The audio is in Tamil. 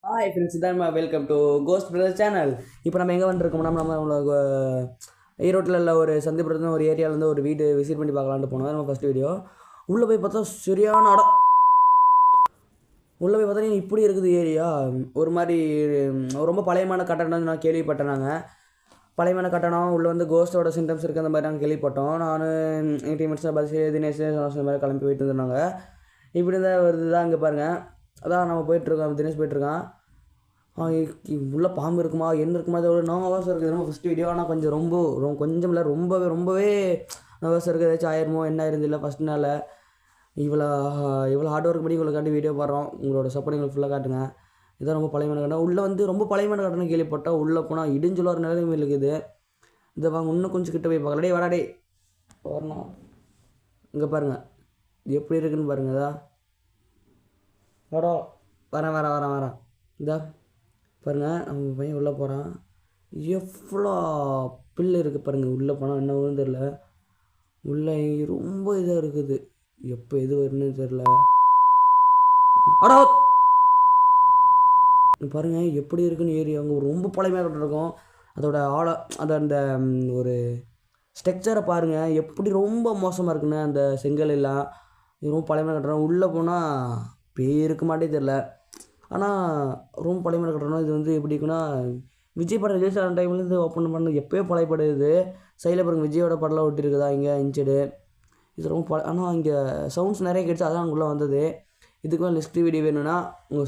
ஹாய் ஃப்ரெண்ட்ஸ், இதான் welcome to Ghost Brother channel. இப்போ நம்ம எங்கே வந்துருக்கோம்னா நம்ம ஈரோட்டில் உள்ள ஒரு சந்திப்புறதுன்னு ஒரு ஏரியாவிலேருந்து ஒரு வீடு விசிட் பண்ணி பார்க்கலான்ட்டு போனோம். நம்ம ஃபஸ்ட் வீடியோ உள்ளே போய் பார்த்தா சரியான இடம். உள்ளே போய் பார்த்தா இப்படி இருக்குது ஏரியா. ஒரு மாதிரி ரொம்ப பழையமான கட்டணம் நான் கேள்விப்பட்டேன். நாங்கள் பழையமான கட்டணம் உள்ளே வந்து கோஸ்ட்டோட சிம்டம்ஸ் இருக்குது அந்த மாதிரி நாங்கள் கேள்விப்பட்டோம். நான் எங்கள் டீமெட்ஸ் பஸ் தினேஷ் அந்த மாதிரி கிளம்பி போயிட்டு இருந்தாங்க. இப்படி தான் வருது தான் இங்கே பாருங்கள். அதான் நம்ம போயிட்டுருக்கோம், தினேஷ் போயிட்டுருக்கான். உள்ளே பாம்பு இருக்குமா என்ன இருக்குமா அது ஒரு நர்வஸாக இருக்குது. நம்ம ஃபஸ்ட்டு வீடியோ ஆனால் கொஞ்சம் கொஞ்சம் இல்லை ரொம்பவே நர்வஸாக இருக்குது. ஏதாச்சும் ஆயிருமோ என்ன ஆயிருந்து இல்லை ஃபஸ்ட் நாள் இவ்வளோ இவ்வளோ ஹார்ட் ஒர்க் பண்ணி உங்களுக்காண்டி வீடியோ போடுறோம். உங்களோட சப்போர்ட் எங்களுக்கு ஃபுல்லாக காட்டுங்க. இதான் ரொம்ப பழையமான கட்டணம். உள்ளே வந்து ரொம்ப பழையமான கட்டணம் கேள்விப்பட்டால் உள்ளே போனால் இடிஞ்சு வர நிலைமை இருக்குது. இதை வாங்க இன்னும் கொஞ்சம் கிட்ட போய் பார்க்கலாம். டே வாடா வரணும். இங்கே பாருங்கள் எப்படி இருக்குன்னு பாருங்கள். இதா வாடா வரேன் இதா பாருங்கள். நம்ம பையன் உள்ளே போகிறான். எவ்வளோ பில்லு இருக்குது பாருங்கள். உள்ளே போனால் என்ன வரும்னு தெரில. உள்ளே ரொம்ப இதாக இருக்குது. எப்போ எது வரும்னு தெரில. அடா பாருங்கள் எப்படி இருக்குன்னு ஏரியா. அங்கே ரொம்ப பழையமாக கட்டிருக்கும். அதோட அந்த ஒரு ஸ்ட்ரக்சரை பாருங்கள் எப்படி ரொம்ப மோசமாக இருக்குன்னு. அந்த செங்கல் எல்லாம் ரொம்ப பழையமாக கட்டுறோம். உள்ளே போனால் பேய் இருக்க மாட்டே தெரில. ஆனால் ரொம்ப பழையமான கட்டணம். இது வந்து எப்படி இருக்குன்னா விஜய் படம் ரிலீஸ் ஆன டைம்லேருந்து ஓப்பன் பண்ண எப்போயோ பழைய படம் இது. சைடில் பாருங்கள் விஜயோட படம்லாம் ஒட்டியிருக்குதா இங்கே இன்ச்சடு. இது ரொம்ப ஆனால் இங்கே சவுண்ட்ஸ் நிறைய கேட்டுச்சு. அதான் அங்குள்ளே வந்தது. இதுக்கு மேலே நெக்ஸ்ட் வீடியோ வேணும்னா உங்கள்